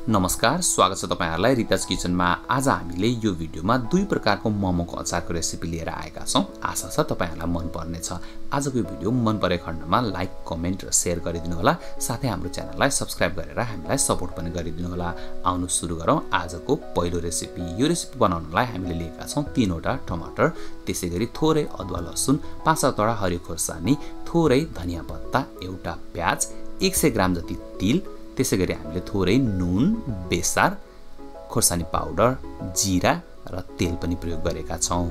नमस्कार, स्वागत छ तपाईहरुलाई रिताज किचनमा। आज हामीले यो भिडियोमा दुई प्रकारको मोमोको अचारको रेसिपी लिएर आएका छौं। आशा छ तपाईहरुलाई मन पर्ने छ। आजको यो भिडियो मन परे खण्डमा लाइक, कमेन्ट र शेयर गरिदिनु होला। साथै हाम्रो च्यानललाई सब्स्क्राइब गरेर हामीलाई सपोर्ट पनि गरिदिनु होला। आउनु सुरु गरौँ आजको पहिलो रेसिपी। यो रेसिपी बनाउनलाई हामीले लिएका छौं 3 वटा टमाटर, त्यसैगरी थोरै अदुवा लसुन, 5-7 वटा हरियो खोर्सानी, थोरै धनिया पत्ता, एउटा प्याज, 100 ग्राम जति तिल, त्यसैगरी हामीले थोरै नुन, बेसार, खोर्सानी पाउडर, जीरा र तेल पनि प्रयोग गरेका छौं।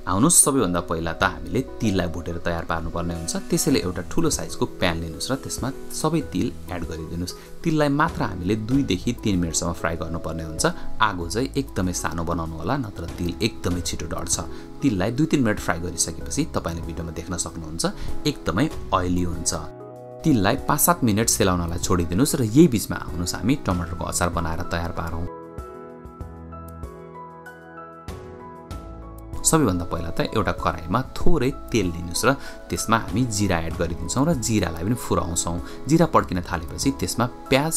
आउनुस् सबैभन्दा पहिला त हामीले तिललाई भुटेर तयार पार्नुपर्ने हुन्छ। त्यसैले एउटा ठूलो साइजको प्यान लिनुस् र त्यसमा सबै तिल एड गरिदिनुस्। तिललाई मात्र हामीले 2 देखि 3 मिनेटसम्म फ्राई गर्नुपर्ने हुन्छ। आगो चाहिँ एकदमै सानो बनाउनु होला, नत्र तिल एकदमै छिटो डढ्छ। तिललाई 2-3 मिनेट फ्राई गरिसकेपछि तपाईले भिडियोमा देख्न सक्नुहुन्छ एकदमै ऑयली हुन्छ। तिललाई 5-7 मिनेट सेलाउनलाई छोडिदिनुस् र यही बीचमा आउनुस् हामी टमाटरको अचार बनाएर तयार पारौं। सबैभन्दा पहिला त एउटा कराईमा थोरै तेल लिनुस् र त्यसमा हामी जीरा एड गरिदिन्छौं र जीरालाई पनि फुराउँछौं। जीरा पड्किन थालेपछि त्यसमा प्याज,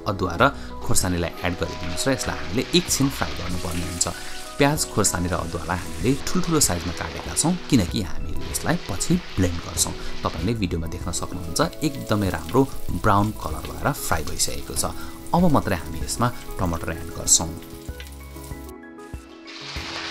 अदुवा र खोर्सानीलाई एड गरिदिनुस् र यसलाई हामीले एकछिन फ्राई गर्नुपर्ने हुन्छ। प्याज, खोर्सानी र अदुवालाई हामीले ठुलठुलो साइजमा काटेका छौं किनकि हामीले यसलाई पछि ब्लेन्ड गर्छौं। तपाईले भिडियोमा देख्न सक्नुहुन्छ एकदमै राम्रो ब्राउन कलर भएर फ्राई भइसकेको छ। अब मात्रै हामी यसमा टमाटर एड गर्छौं।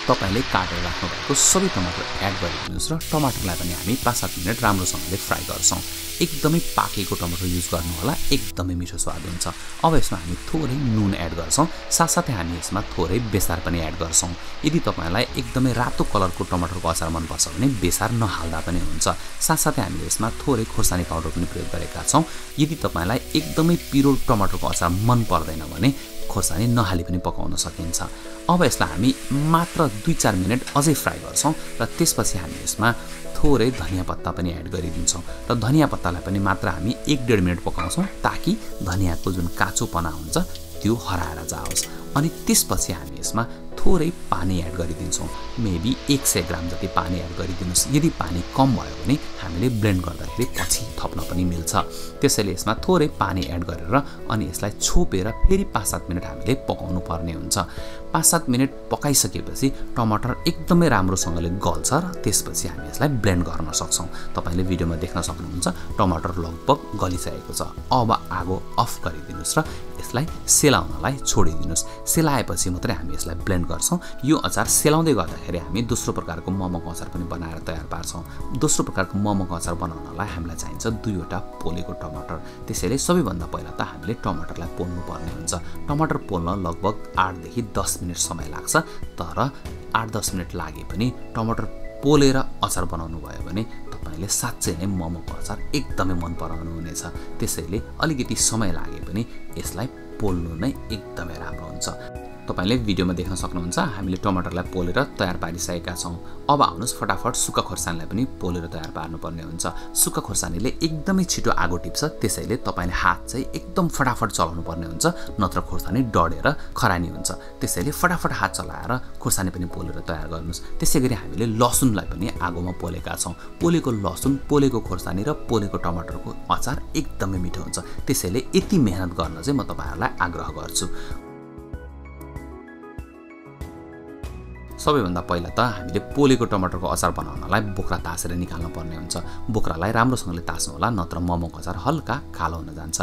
तपाईले काटेर राख्नु भएको सबै टमाटर एड गरिदिनुस् र टमाटरलाई पनि हामी 5-7 मिनेट राम्रोसँगले फ्राई गर्छौं। एकदमै पाकेको टमाटर युज गर्नु होला, एकदमै मिठो स्वाद हुन्छ। अब यसमा हामी थोरै नुन एड गर्छौं, साथसाथै हामी यसमा थोरै बेसार पनि एड गर्छौं। यदि तपाईलाई एकदमै रातो कलरको टमाटरको अचार मन पर्छ भने बेसार नहाल्दा पनि हुन्छ। साथसाथै हामीले यसमा थोरै खोर्सानी पाउडर पनि प्रयोग गरेका छौं। यदि तपाईलाई एकदमै पिरो टमाटरको अचार मन पर्दैन भने खोर्सानी नहाली पनि पकाउन सकिन्छ। अब यसलाई हामी मात्र 2-4 मिनेट अझै फ्राई गर्छौं र त्यसपछि हामी यसमा थोरै धनिया पत्ता पनि एड गरिदिन्छौं र धनिया पत्तालाई पनि मात्र हामी 1-1.5 मिनेट पकाउँछौं ताकि धनियाको जुन काँचोपना हुन्छ त्यो हराएर जाओस्। अनि त्यसपछि हामी यसमा थोरै पानी एड गरिदिन्छौं। मेबी 100 ग्राम जति पानी एड गरिदिनुस्। यदि पानी कम भयो भने हामीले ब्लेन्ड गर्दाखेरि पछि थप्न पनि मिल्छ। त्यसैले यसमा थोरै पानी एड गरेर अनि यसलाई छोपेर फेरि 5-7 मिनेट हामीले पकाउनु पर्ने हुन्छ। 5-7 मिनेट पकाइसकेपछि टमाटर एकदमै राम्रोसँगले गल्छ र त्यसपछि हामी यसलाई ब्लेन्ड गर्न सक्छौं। तपाईले भिडियोमा देख्न सक्नुहुन्छ टमाटर लगभग गलिसकेको छ। अब आगो अफ गरिदिनुस् र यसलाई सेलाउनलाई छोडिदिनुस्। सेलाएपछि मात्रै हामी यसलाई ब्लेन्ड गर्छौं। यो अचार सेलाउँदै गर्दाखेरि हामी दोस्रो प्रकारको मोमोको अचार पनि बनाएर तयार पार्छौं। दोस्रो प्रकारको मोमोको अचार बनाउनलाई हामीलाई चाहिन्छ 2 वटा पोलेको टमाटर। त्यसैले सबैभन्दा पहिला त हामीले टमाटरलाई पोल्नु पर्ने हुन्छ। टमाटर पोल्न लगभग 8 देखि 10 मिनेट समय लाग्छ। तर 8-10 मिनेट लागे पनि टमाटर पोलेर अचार बनाउनु भयो भने तपाईले साच्चै नै मोमोको अचार एकदमै मन पराउनु हुनेछ। त्यसैले अलिकति समय लागे पनि यसलाई पोल्नु नै एकदमै राम्रो हुन्छ। तपाईले भिडियोमा देख्न सक्नुहुन्छ हामीले टमाटरलाई पोलेर तयार पारिसकेका छौं। अब आउनुस् फटाफट सुक्खा खोर्सानीलाई पनि पोलेर तयार पार्नुपर्ने हुन्छ। सुक्खा खोर्सानीले एकदमै छिटो आगो टिप्छ, त्यसैले तपाईले हात चाहिँ एकदम फटाफट चलाउनु पर्ने हुन्छ, नत्र खोर्सानी डढेर खरानी हुन्छ। त्यसैले फटाफट हात चलाएर खोर्सानी पनि पोलेर तयार गर्नुस्। त्यसैगरी हामीले लसुनलाई पनि आगोमा पोलेका छौं। पोलेको लसुन, पोलेको खोर्सानी र पोलेको टमाटरको अचार एकदमै मिठो हुन्छ। त्यसैले यति मेहनत गर्न चाहिँ म तपाईहरुलाई आग्रह गर्छु। सबैभन्दा पहिला त हामीले पोलेको टमाटरको अचार बनाउनलाई बोक्रा तासेर निकाल्न पर्ने हुन्छ। बोक्रालाई राम्रोसँगले तास्नु होला, नत्र मोमोको अचार हल्का कालो हुन जान्छ।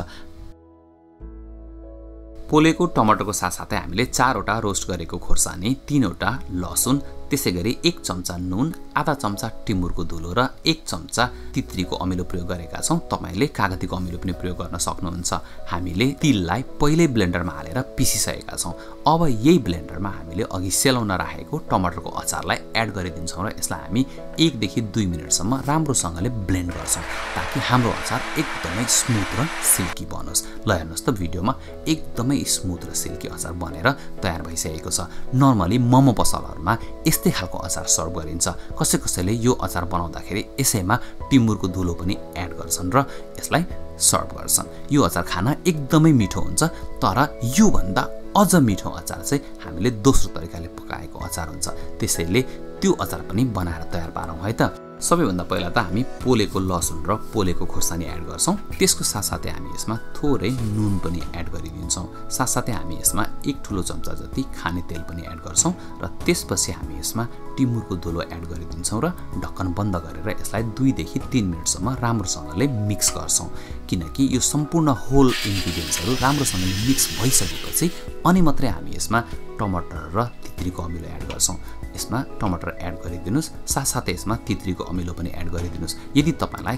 पोलेको टमाटरको साथसाथै हामीले 4 वटा रोस्ट गरेको खोर्सानी, 3 वटा लसुन, त्यसैगरी 1 चम्चा नुन, आधा चम्चा टिमुरको धुलो र 1 चम्चा तित्रीको अमिलो प्रयोग गरेका छौं। तपाईले कागतीको अमिलो पनि प्रयोग गर्न सक्नुहुन्छ। हामीले तिललाई पहिल्यै ब्लेन्डरमा हालेर पिसिसकेका छौं। अब यही ब्लेन्डरमा हामीले अघि सेलाउन राखेको टमाटरको अचारलाई एड गरिदिन्छौं र यसलाई हामी 1 देखि 2 मिनेटसम्म राम्रोसँगले ब्लेन्ड गर्छौं ताकि हाम्रो अचार एकदमै स्मुथ र सिल्की बनोस्। ल हेर्नुस् त भिडियोमा एकदमै स्मुथ र सिल्की अचार बनेर तयार भइसकेको छ। नर्मली मोमो पसलहरुमा यस्तै खालको अचार सर्भ गरिन्छ। कसैले यो अचार बनाउँदाखेरि यसैमा टिमुरको धुलो पनि एड गर्छन् र यसलाई सर्भ गर्छन्। यो अचार खान एकदमै मिठो हुन्छ। तर यो भन्दा अझ मिठो अचार चाहिँ हामीले दोस्रो तरिकाले पकाएको अचार हुन्छ। त्यसैले त्यो अचार पनि बनाएर तयार पारौं है त। सबैभन्दा पहिला त हामी पोलेको लसुन र पोलेको खोर्सानी एड गर्छौं। त्यसको साथसाथै हामी यसमा थोरै नुन पनि एड गरिदिन्छौं। साथसाथै हामी यसमा 1 ठुलो चम्चा जति खाने तेल पनि एड गर्छौं र त्यसपछि हामी यसमा टिमुरको धुलो एड गरिदिन्छौं र ढक्कन बन्द गरेर यसलाई 2 देखि 3 मिनेटसम्म राम्रोसँगले मिक्स गर्छौं किनकि यो सम्पूर्ण होल इन्ग्रेडियन्ट्सहरु राम्रोसँगले मिक्स भइसकेपछि अनि मात्रै हामी यसमा टमाटर र तित्रीको अमिलो एड गर्छौं यसमा टमाटर एड गरिदिनुस् साथसाथै यसमा तित्रीको अमिलो पनि एड गरिदिनुस् यदि तपाईलाई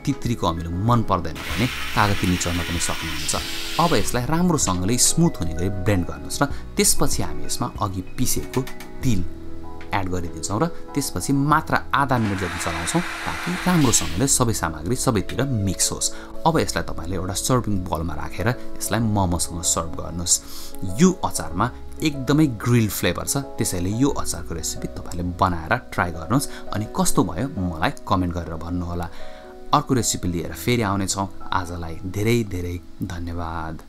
तित्रीको अमिलो मन पर्दैन भने कागती निचोर्न पनि सक्नुहुन्छ अब यसलाई राम्रोसँगले स्मुथ हुने गरी ब्लेन्ड गर्नुस् र त्यसपछि हामी यसमा अघि पिसेको तिल एड गरिदिन्छौं र त्यसपछि मात्र आधा मिनेट जति चलाउँछौं ताकि राम्रोसँगले सबै सामग्री सबैतिर मिक्स होस् अब यसलाई तपाईले एउटा सर्भिङ बलमा राखेर यसलाई मोमोसँग सर्भ गर्नुस् यो अचारमा एकदमै ग्रिल फ्लेभर छ त्यसैले यो अचारको रेसिपी तपाईले बनाएर ट्राई गर्नुस् अनि कस्तो भयो मलाई कमेन्ट गरेर भन्नु होला अर्को रेसिपी लिएर फेरि आउने छौं आजलाई धेरै धेरै धन्यवाद